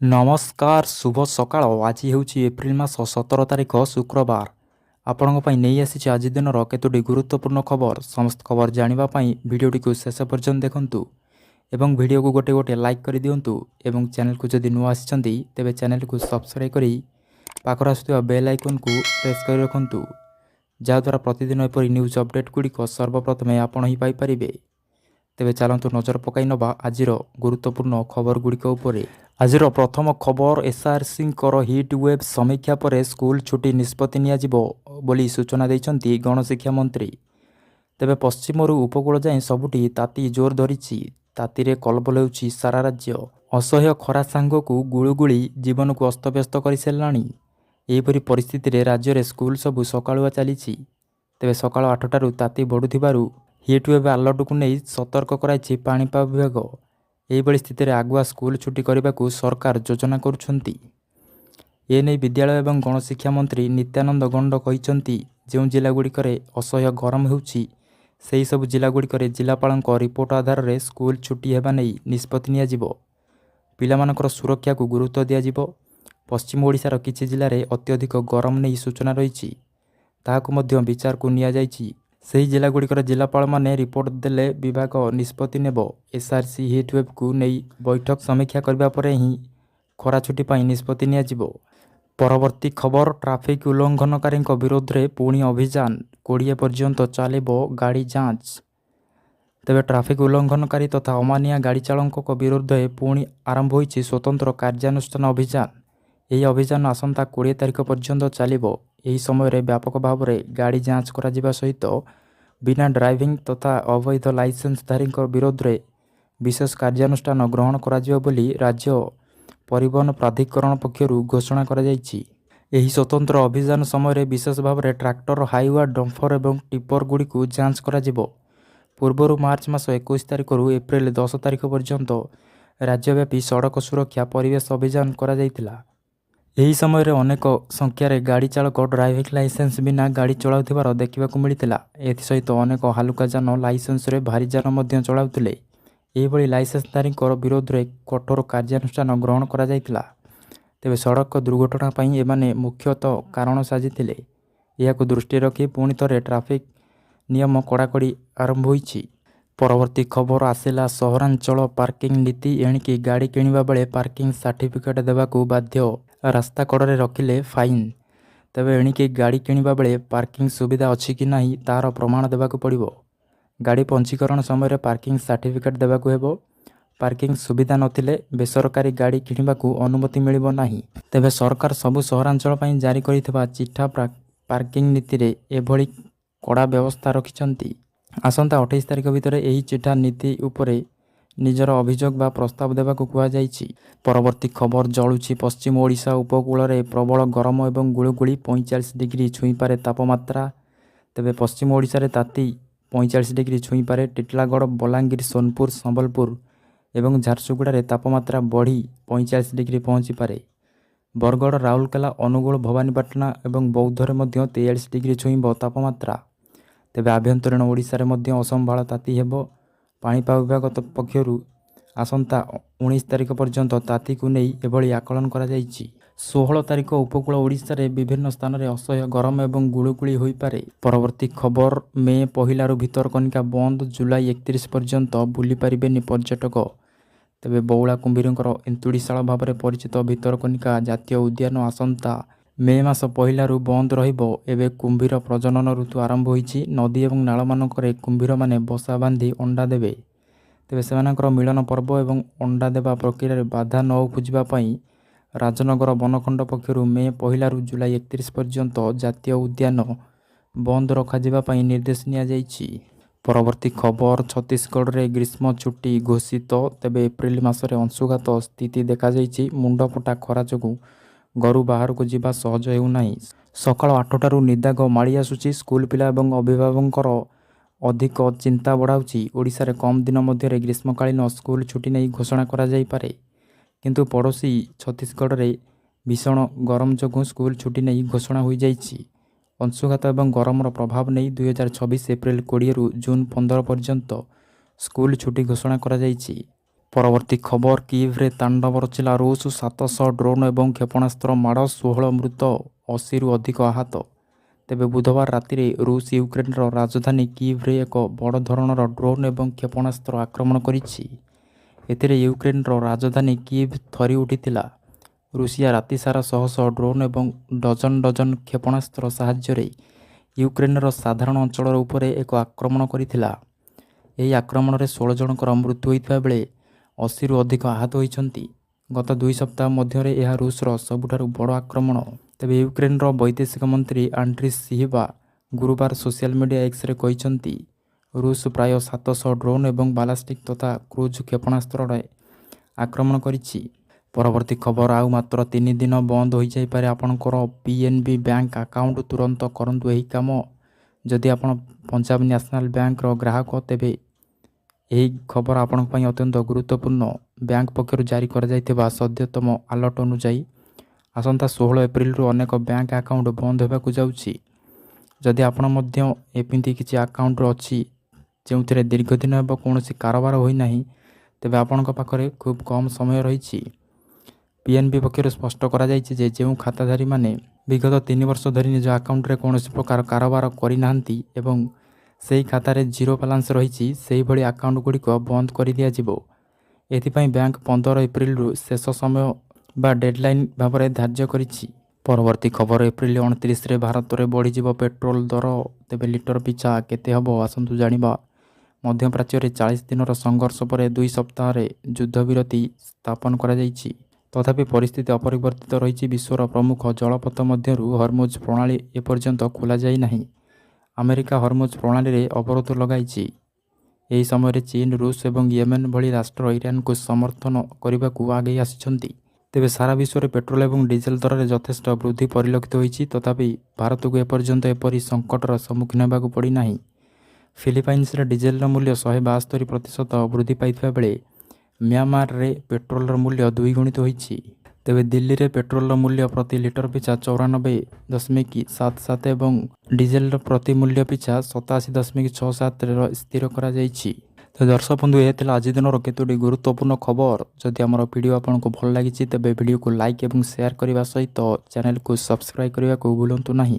ନମସ୍କାର ଶୁଭ ସକାଳ। ଆଜି ହେଉଛି ଏପ୍ରିଲ ମାସ 17 ତାରିଖ ଶୁକ୍ରବାର। ଆପଣଙ୍କ ପାଇଁ ନେଇ ଆସିଛି ଆଜି ଦିନର କେତୋଟି ଗୁରୁତ୍ୱପୂର୍ଣ୍ଣ ଖବର। ସମସ୍ତ ଖବର ଜାଣିବା ପାଇଁ ଭିଡ଼ିଓଟିକୁ ଶେଷ ପର୍ଯ୍ୟନ୍ତ ଦେଖନ୍ତୁ ଏବଂ ଭିଡ଼ିଓକୁ ଗୋଟିଏ ଗୋଟିଏ ଲାଇକ୍ କରିଦିଅନ୍ତୁ ଏବଂ ଚ୍ୟାନେଲକୁ ଯଦି ନୂଆ ଆସିଛନ୍ତି ତେବେ ଚ୍ୟାନେଲକୁ ସବସ୍କ୍ରାଇବ୍ କରି ପାଖରେ ଆସୁଥିବା ବେଲ୍ ଆଇକନ୍କୁ ପ୍ରେସ୍ କରି ରଖନ୍ତୁ, ଯାହାଦ୍ୱାରା ପ୍ରତିଦିନ ଏପରି ନ୍ୟୁଜ୍ ଅପଡ଼େଟ୍ ଗୁଡ଼ିକ ସର୍ବପ୍ରଥମେ ଆପଣ ହିଁ ପାଇପାରିବେ। ତେବେ ଚାଲନ୍ତୁ ନଜର ପକାଇ ନେବା ଆଜିର ଗୁରୁତ୍ୱପୂର୍ଣ୍ଣ ଖବର ଗୁଡ଼ିକ ଉପରେ। ଆଜିର ପ୍ରଥମ ଖବର, ଏସ୍ଆର୍ସିଙ୍କର ହିଟ୍ ୱେଭ୍ ସମୀକ୍ଷା ପରେ ସ୍କୁଲ ଛୁଟି ନିଷ୍ପତ୍ତି ନିଆଯିବ ବୋଲି ସୂଚନା ଦେଇଛନ୍ତି ଗଣଶିକ୍ଷା ମନ୍ତ୍ରୀ। ତେବେ ପଶ୍ଚିମରୁ ଉପକୂଳ ଯାଏଁ ସବୁଠି ତାତି ଜୋର ଧରିଛି। ତାତିରେ କଲବଲ ହେଉଛି ସାରା ରାଜ୍ୟ। ଅସହ୍ୟ ଖରା ସାଙ୍ଗକୁ ଗୁଳୁଗୁଳି ଜୀବନକୁ ଅସ୍ତବ୍ୟସ୍ତ କରିସାରିଲାଣି। ଏହିପରି ପରିସ୍ଥିତିରେ ରାଜ୍ୟରେ ସ୍କୁଲ ସବୁ ସକାଳୁଆ ଚାଲିଛି। ତେବେ ସକାଳ 8ଟାରୁ ତାତି ବଢ଼ୁଥିବାରୁ ହିଟ୍ ୱେଭ୍ ଆଲର୍ଟକୁ ନେଇ ସତର୍କ କରାଇଛି ପାଣିପାଗ ବିଭାଗ। ଏହିଭଳି ସ୍ଥିତିରେ ଆଗୁଆ ସ୍କୁଲ ଛୁଟି କରିବାକୁ ସରକାର ଯୋଜନା କରୁଛନ୍ତି। ଏନେଇ ବିଦ୍ୟାଳୟ ଏବଂ ଗଣଶିକ୍ଷା ମନ୍ତ୍ରୀ ନିତ୍ୟାନନ୍ଦ ଗଣ୍ଡ କହିଛନ୍ତି, ଯେଉଁ ଜିଲ୍ଲାଗୁଡ଼ିକରେ ଅସହ୍ୟ ଗରମ ହେଉଛି ସେହିସବୁ ଜିଲ୍ଲାଗୁଡ଼ିକରେ ଜିଲ୍ଲାପାଳଙ୍କ ରିପୋର୍ଟ ଆଧାରରେ ସ୍କୁଲ ଛୁଟି ହେବା ନେଇ ନିଷ୍ପତ୍ତି ନିଆଯିବ। ପିଲାମାନଙ୍କର ସୁରକ୍ଷାକୁ ଗୁରୁତ୍ୱ ଦିଆଯିବ। ପଶ୍ଚିମ ଓଡ଼ିଶାର କିଛି ଜିଲ୍ଲାରେ ଅତ୍ୟଧିକ ଗରମ ନେଇ ସୂଚନା ରହିଛି, ତାହାକୁ ମଧ୍ୟ ବିଚାରକୁ ନିଆଯାଇଛି। ସେହି ଜିଲ୍ଲାଗୁଡ଼ିକର ଜିଲ୍ଲାପାଳମାନେ ରିପୋର୍ଟ ଦେଲେ ବିଭାଗ ନିଷ୍ପତ୍ତି ନେବ। ଏସ୍ଆର୍ସି ହିଟ୍ ୱେଭ୍କୁ ନେଇ ବୈଠକ ସମୀକ୍ଷା କରିବା ପରେ ହିଁ ଖରା ଛୁଟି ପାଇଁ ନିଷ୍ପତ୍ତି ନିଆଯିବ। ପରବର୍ତ୍ତୀ ଖବର, ଟ୍ରାଫିକ୍ ଉଲ୍ଲଂଘନକାରୀଙ୍କ ବିରୋଧରେ ପୁଣି ଅଭିଯାନ, 20 ପର୍ଯ୍ୟନ୍ତ ଚାଲିବ ଗାଡ଼ି ଯାଞ୍ଚ। ତେବେ ଟ୍ରାଫିକ୍ ଉଲ୍ଲଂଘନକାରୀ ତଥା ଅମାନିଆ ଗାଡ଼ି ଚାଳକଙ୍କ ବିରୁଦ୍ଧରେ ପୁଣି ଆରମ୍ଭ ହୋଇଛି ସ୍ୱତନ୍ତ୍ର କାର୍ଯ୍ୟାନୁଷ୍ଠାନ ଅଭିଯାନ। ଏହି ଅଭିଯାନ ଆସନ୍ତା 20 ତାରିଖ ପର୍ଯ୍ୟନ୍ତ ଚାଲିବ। ଏହି ସମୟରେ ବ୍ୟାପକ ଭାବରେ ଗାଡ଼ି ଯାଞ୍ଚ କରାଯିବା ସହିତ ବିନା ଡ୍ରାଇଭିଂ ତଥା ଅବୈଧ ଲାଇସେନ୍ସଧାରୀଙ୍କ ବିରୋଧରେ ବିଶେଷ କାର୍ଯ୍ୟାନୁଷ୍ଠାନ ଗ୍ରହଣ କରାଯିବ ବୋଲି ରାଜ୍ୟ ପରିବହନ ପ୍ରାଧିକରଣ ପକ୍ଷରୁ ଘୋଷଣା କରାଯାଇଛି। ଏହି ସ୍ୱତନ୍ତ୍ର ଅଭିଯାନ ସମୟରେ ବିଶେଷ ଭାବରେ ଟ୍ରାକ୍ଟର, ହାଇୱା, ଡମ୍ପର ଏବଂ ଟିପର ଗୁଡ଼ିକୁ ଯାଞ୍ଚ କରାଯିବ। ପୂର୍ବରୁ ମାର୍ଚ୍ଚ ମାସ 21 ତାରିଖରୁ ଏପ୍ରିଲ 10 ତାରିଖ ପର୍ଯ୍ୟନ୍ତ ରାଜ୍ୟବ୍ୟାପୀ ସଡ଼କ ସୁରକ୍ଷା ପରିବେଶ ଅଭିଯାନ କରାଯାଇଥିଲା। ଏହି ସମୟରେ ଅନେକ ସଂଖ୍ୟାରେ ଗାଡ଼ି ଚାଳକ ଡ୍ରାଇଭିଂ ଲାଇସେନ୍ସ ବିନା ଗାଡ଼ି ଚଳାଉଥିବାର ଦେଖିବାକୁ ମିଳିଥିଲା। ଏଥିସହିତ ଅନେକ ହାଲୁକା ଯାନ ଲାଇସେନ୍ସରେ ଭାରୀ ଯାନ ମଧ୍ୟ ଚଳାଉଥିଲେ। ଏହିଭଳି ଲାଇସେନ୍ସଧାରୀଙ୍କ ବିରୋଧରେ କଠୋର କାର୍ଯ୍ୟାନୁଷ୍ଠାନ ଗ୍ରହଣ କରାଯାଇଥିଲା। ତେବେ ସଡ଼କ ଦୁର୍ଘଟଣା ପାଇଁ ଏମାନେ ମୁଖ୍ୟତଃ କାରଣ ସାଜିଥିଲେ। ଏହାକୁ ଦୃଷ୍ଟିରେ ରଖି ପୁଣି ଥରେ ଟ୍ରାଫିକ୍ ନିୟମ କଡ଼ାକଡ଼ି ଆରମ୍ଭ ହୋଇଛି। ପରବର୍ତ୍ତୀ ଖବର ଆସିଲା, ସହରାଞ୍ଚଳ ପାର୍କିଂ ନୀତି। ଏଣିକି ଗାଡ଼ି କିଣିବା ବେଳେ ପାର୍କିଂ ସାର୍ଟିଫିକେଟ୍ ଦେବାକୁ ବାଧ୍ୟ। ରାସ୍ତା କଡ଼ରେ ରଖିଲେ ଫାଇନ୍। ତେବେ ଏଣିକି ଗାଡ଼ି କିଣିବା ବେଳେ ପାର୍କିଂ ସୁବିଧା ଅଛି କି ନାହିଁ ତାହାର ପ୍ରମାଣ ଦେବାକୁ ପଡ଼ିବ। ଗାଡ଼ି ପଞ୍ଜୀକରଣ ସମୟରେ ପାର୍କିଂ ସାର୍ଟିଫିକେଟ୍ ଦେବାକୁ ହେବ। ପାର୍କିଂ ସୁବିଧା ନଥିଲେ ବେସରକାରୀ ଗାଡ଼ି କିଣିବାକୁ ଅନୁମତି ମିଳିବ ନାହିଁ। ତେବେ ସରକାର ସବୁ ସହରାଞ୍ଚଳ ପାଇଁ ଜାରି କରିଥିବା ଚିଠା ପାର୍କିଂ ନୀତିରେ ଏଭଳି କଡ଼ା ବ୍ୟବସ୍ଥା ରଖିଛନ୍ତି। ଆସନ୍ତା 28 ତାରିଖ ଭିତରେ ଏହି ଚିଠା ନୀତି ଉପରେ ନିଜର ଅଭିଯୋଗ ବା ପ୍ରସ୍ତାବ ଦେବାକୁ କୁହାଯାଇଛି। ପରବର୍ତ୍ତୀ ଖବର, ଜଳୁଛି ପଶ୍ଚିମ ଓଡ଼ିଶା ଉପକୂଳରେ ପ୍ରବଳ ଗରମ ଏବଂ ଗୁଳୁଗୁଳି, 45 ଡିଗ୍ରୀ ଛୁଇଁପାରେ ତାପମାତ୍ରା। ତେବେ ପଶ୍ଚିମ ଓଡ଼ିଶାରେ ତାତି 45 ଡିଗ୍ରୀ ଛୁଇଁପାରେ। ଟିଟିଲାଗଡ଼, ବଲାଙ୍ଗୀର, ସୋନପୁର, ସମ୍ବଲପୁର ଏବଂ ଝାରସୁଗୁଡ଼ାରେ ତାପମାତ୍ରା ବଢ଼ି 45 ଡିଗ୍ରୀ ପହଞ୍ଚିପାରେ। ବରଗଡ଼, ରାଉରକେଲା, ଅନୁଗୁଳ, ଭବାନୀପାଟଣା ଏବଂ ବୌଦ୍ଧରେ ମଧ୍ୟ 43 ଡିଗ୍ରୀ ଛୁଇଁବ ତାପମାତ୍ରା। ତେବେ ଆଭ୍ୟନ୍ତରୀଣ ଓଡ଼ିଶାରେ ମଧ୍ୟ ଅସମ୍ଭାଳ ତାତି ହେବ। ପାଣିପାଗ ବିଭାଗ ପକ୍ଷରୁ ଆସନ୍ତା 19 ତାରିଖ ପର୍ଯ୍ୟନ୍ତ ତାତିକୁ ନେଇ ଏଭଳି ଆକଳନ କରାଯାଇଛି। 16 ତାରିଖ ଉପକୂଳ ଓଡ଼ିଶାରେ ବିଭିନ୍ନ ସ୍ଥାନରେ ଅସହ୍ୟ ଗରମ ଏବଂ ଗୁଳୁଗୁଳି ହୋଇପାରେ। ପରବର୍ତ୍ତୀ ଖବର, ମେ ପହିଲାରୁ ଭିତରକନିକା ବନ୍ଦ, ଜୁଲାଇ 31 ପର୍ଯ୍ୟନ୍ତ ବୁଲି ପାରିବେନି ପର୍ଯ୍ୟଟକ। ତେବେ ବଉଳା କୁମ୍ଭୀରଙ୍କର ଏନ୍ତୁଡ଼ିଶାଳ ଭାବରେ ପରିଚିତ ଭିତରକନିକା ଜାତୀୟ ଉଦ୍ୟାନ ଆସନ୍ତା ମେ ମାସ ପହିଲାରୁ ବନ୍ଦ ରହିବ। ଏବେ କୁମ୍ଭୀର ପ୍ରଜନନ ଋତୁ ଆରମ୍ଭ ହୋଇଛି। ନଦୀ ଏବଂ ନାଳମାନଙ୍କରେ କୁମ୍ଭୀରମାନେ ବସା ବାନ୍ଧି ଅଣ୍ଡା ଦେବେ। ତେବେ ସେମାନଙ୍କର ମିଳନ ପର୍ବ ଏବଂ ଅଣ୍ଡା ଦେବା ପ୍ରକ୍ରିୟାରେ ବାଧା ନ ଉପୁଜିବା ପାଇଁ ରାଜନଗର ବନଖଣ୍ଡ ପକ୍ଷରୁ ମେ ପହିଲାରୁ ଜୁଲାଇ 31 ପର୍ଯ୍ୟନ୍ତ ଜାତୀୟ ଉଦ୍ୟାନ ବନ୍ଦ ରଖାଯିବା ପାଇଁ ନିର୍ଦ୍ଦେଶ ନିଆଯାଇଛି। ପରବର୍ତ୍ତୀ ଖବର, ଛତିଶଗଡ଼ରେ ଗ୍ରୀଷ୍ମ ଛୁଟି ଘୋଷିତ। ତେବେ ଏପ୍ରିଲ ମାସରେ ଅଂଶୁଘାତ ସ୍ଥିତି ଦେଖାଯାଇଛି। ମୁଣ୍ଡଫଟା ଖରା ଯୋଗୁଁ ଘରୁ ବାହାରକୁ ଯିବା ସହଜ ହେଉନାହିଁ। ସକାଳ 8ଟାରୁ ନିଦାଘ ମାଡ଼ି ଆସୁଛି। ସ୍କୁଲ ପିଲା ଏବଂ ଅଭିଭାବକଙ୍କର ଅଧିକ ଚିନ୍ତା ବଢ଼ାଉଛି। ଓଡ଼ିଶାରେ କମ୍ ଦିନ ମଧ୍ୟରେ ଗ୍ରୀଷ୍ମକାଳୀନ ସ୍କୁଲ ଛୁଟି ନେଇ ଘୋଷଣା କରାଯାଇପାରେ। କିନ୍ତୁ ପଡ଼ୋଶୀ ଛତିଶଗଡ଼ରେ ଭୀଷଣ ଗରମ ଯୋଗୁଁ ସ୍କୁଲ ଛୁଟି ନେଇ ଘୋଷଣା ହୋଇଯାଇଛି। ଅଂଶୁଘାତ ଏବଂ ଗରମର ପ୍ରଭାବ ନେଇ 2026 ଏପ୍ରିଲ 20ରୁ ଜୁନ 15 ପର୍ଯ୍ୟନ୍ତ ସ୍କୁଲ ଛୁଟି ଘୋଷଣା କରାଯାଇଛି। ପରବର୍ତ୍ତୀ ଖବର କିଏଭରେ ତାଣ୍ଡବ ରଚିଲା ରୁଷ 700 ଡ୍ରୋନ୍ ଏବଂ କ୍ଷେପଣାସ୍ତ୍ର ମାଡ଼ 16 ମୃତ 80ରୁ ଅଧିକ ଆହତ। ତେବେ ବୁଧବାର ରାତିରେ ରୁଷ ୟୁକ୍ରେନ୍ର ରାଜଧାନୀ କିଏଭରେ ଏକ ବଡ଼ ଧରଣର ଡ୍ରୋନ୍ ଏବଂ କ୍ଷେପଣାସ୍ତ୍ର ଆକ୍ରମଣ କରିଛି। ଏଥିରେ ୟୁକ୍ରେନ୍ର ରାଜଧାନୀ କିଏଭ୍ ଥରି ଉଠିଥିଲା। ରୁଷିଆ ରାତିସାରା ଶହ ଶହ ଡ୍ରୋନ୍ ଏବଂ ଡଜନ ଡଜନ କ୍ଷେପଣାସ୍ତ୍ର ସାହାଯ୍ୟରେ ୟୁକ୍ରେନ୍ର ସାଧାରଣ ଅଞ୍ଚଳ ଉପରେ ଏକ ଆକ୍ରମଣ କରିଥିଲା। ଏହି ଆକ୍ରମଣରେ 16 ଜଣଙ୍କର ମୃତ୍ୟୁ ହୋଇଥିବା ବେଳେ 80ରୁ ଅଧିକ ଆହତ ହୋଇଛନ୍ତି। ଗତ 2 ସପ୍ତାହ ମଧ୍ୟରେ ଏହା ରୁଷର ସବୁଠାରୁ ବଡ଼ ଆକ୍ରମଣ। ତେବେ ୟୁକ୍ରେନ୍ର ବୈଦେଶିକ ମନ୍ତ୍ରୀ ଆଣ୍ଡ୍ରି ସିହିବା ଗୁରୁବାର ସୋସିଆଲ ମିଡ଼ିଆ ଏକ୍ସରେ କହିଛନ୍ତି, ରୁଷ ପ୍ରାୟ 700 ଡ୍ରୋନ୍ ଏବଂ ବାଲାଷ୍ଟିକ୍ ତଥା କ୍ରୁଜ୍ କ୍ଷେପଣାସ୍ତ୍ରରେ ଆକ୍ରମଣ କରିଛି। ପରବର୍ତ୍ତୀ ଖବର ଆଉ ମାତ୍ର 3 ଦିନ ବନ୍ଦ ହୋଇଯାଇପାରେ ଆପଣଙ୍କର ପିଏନ୍ବି ବ୍ୟାଙ୍କ ଆକାଉଣ୍ଟ। ତୁରନ୍ତ କରନ୍ତୁ ଏହି କାମ। ଯଦି ଆପଣ ପଞ୍ଜାବ ନ୍ୟାସନାଲ ବ୍ୟାଙ୍କର ଗ୍ରାହକ ତେବେ ଏହି ଖବର ଆପଣଙ୍କ ପାଇଁ ଅତ୍ୟନ୍ତ ଗୁରୁତ୍ୱପୂର୍ଣ୍ଣ। ବ୍ୟାଙ୍କ ପକ୍ଷରୁ ଜାରି କରାଯାଇଥିବା ସଦ୍ୟତମ ଆଲର୍ଟ ଅନୁଯାୟୀ ଆସନ୍ତା 16 ଏପ୍ରିଲରୁ ଅନେକ ବ୍ୟାଙ୍କ ଆକାଉଣ୍ଟ ବନ୍ଦ ହେବାକୁ ଯାଉଛି। ଯଦି ଆପଣ ମଧ୍ୟ ଏମିତି କିଛି ଆକାଉଣ୍ଟ ଅଛି ଯେଉଁଥିରେ ଦୀର୍ଘଦିନ ହେବ କୌଣସି କାରବାର ହୋଇନାହିଁ, ତେବେ ଆପଣଙ୍କ ପାଖରେ ଖୁବ୍ କମ୍ ସମୟ ରହିଛି। ପିଏନ୍ବି ପକ୍ଷରୁ ସ୍ପଷ୍ଟ କରାଯାଇଛି ଯେ ଯେଉଁ ଖାତାଧାରୀମାନେ ବିଗତ 3 ବର୍ଷ ଧରି ନିଜ ଆକାଉଣ୍ଟରେ କୌଣସି ପ୍ରକାର କାରବାର କରିନାହାନ୍ତି ଏବଂ ସେହି ଖାତାରେ ଜିରୋ ବାଲାନ୍ସ ରହିଛି, ସେହିଭଳି ଆକାଉଣ୍ଟଗୁଡ଼ିକ ବନ୍ଦ କରିଦିଆଯିବ। ଏଥିପାଇଁ ବ୍ୟାଙ୍କ 15 ଏପ୍ରିଲରୁ ଶେଷ ସମୟ ବା ଡେଡ୍ଲାଇନ୍ ଭାବରେ ଧାର୍ଯ୍ୟ କରିଛି। ପରବର୍ତ୍ତୀ ଖବର ଏପ୍ରିଲ 29ରେ ଭାରତରେ ବଢ଼ିଯିବ ପେଟ୍ରୋଲ ଦର। ତେବେ ଲିଟର ପିଛା କେତେ ହେବ ଆସନ୍ତୁ ଜାଣିବା। ମଧ୍ୟପ୍ରାଚ୍ୟରେ 40 ଦିନର ସଂଘର୍ଷ ପରେ 2 ସପ୍ତାହରେ ଯୁଦ୍ଧବିରତି ସ୍ଥାପନ କରାଯାଇଛି। ତଥାପି ପରିସ୍ଥିତି ଅପରିବର୍ତ୍ତିତ ରହିଛି। ବିଶ୍ୱର ପ୍ରମୁଖ ଜଳପଥ ମଧ୍ୟରୁ ହର୍ମୁଜ ପ୍ରଣାଳୀ ଏପର୍ଯ୍ୟନ୍ତ ଖୋଲାଯାଇ ନାହିଁ। ଆମେରିକା ହର୍ମୁଜ ପ୍ରଣାଳୀରେ ଅବରୋଧ ଲଗାଇଛି। ଏହି ସମୟରେ ଚୀନ, ରୁଷ ଏବଂ ୟେମେନ ଭଳି ରାଷ୍ଟ୍ର ଇରାନକୁ ସମର୍ଥନ କରିବାକୁ ଆଗେଇ ଆସିଛନ୍ତି। ତେବେ ସାରା ବିଶ୍ୱରେ ପେଟ୍ରୋଲ ଏବଂ ଡିଜେଲ ଦରରେ ଯଥେଷ୍ଟ ବୃଦ୍ଧି ପରିଲକ୍ଷିତ ହୋଇଛି। ତଥାପି ଭାରତକୁ ଏପର୍ଯ୍ୟନ୍ତ ଏପରି ସଂକଟର ସମ୍ମୁଖୀନ ହେବାକୁ ପଡ଼ିନାହିଁ। ଫିଲିପାଇନ୍ସରେ ଡିଜେଲର ମୂଲ୍ୟ 172% ବୃଦ୍ଧି ପାଇଥିବା ବେଳେ ମ୍ୟାଁମାରରେ ପେଟ୍ରୋଲର ମୂଲ୍ୟ ଦ୍ୱିଗୁଣିତ ହୋଇଛି। ତେବେ ଦିଲ୍ଲୀରେ ପେଟ୍ରୋଲର ମୂଲ୍ୟ ପ୍ରତି ଲିଟର ପିଛା 94.77 ଏବଂ ଡିଜେଲର ପ୍ରତି ମୂଲ୍ୟ ପିଛା 87.67 ସ୍ଥିର କରାଯାଇଛି। ତ ଦର୍ଶକ ବନ୍ଧୁ, ଏହା ଥିଲା ଆଜି ଦିନର କେତୋଟି ଗୁରୁତ୍ୱପୂର୍ଣ୍ଣ ଖବର। ଯଦି ଆମର ଭିଡ଼ିଓ ଆପଣଙ୍କୁ ଭଲ ଲାଗିଛି ତେବେ ଭିଡ଼ିଓକୁ ଲାଇକ୍ ଏବଂ ସେୟାର କରିବା ସହିତ ଚ୍ୟାନେଲକୁ ସବସ୍କ୍ରାଇବ୍ କରିବାକୁ ଭୁଲନ୍ତୁ ନାହିଁ।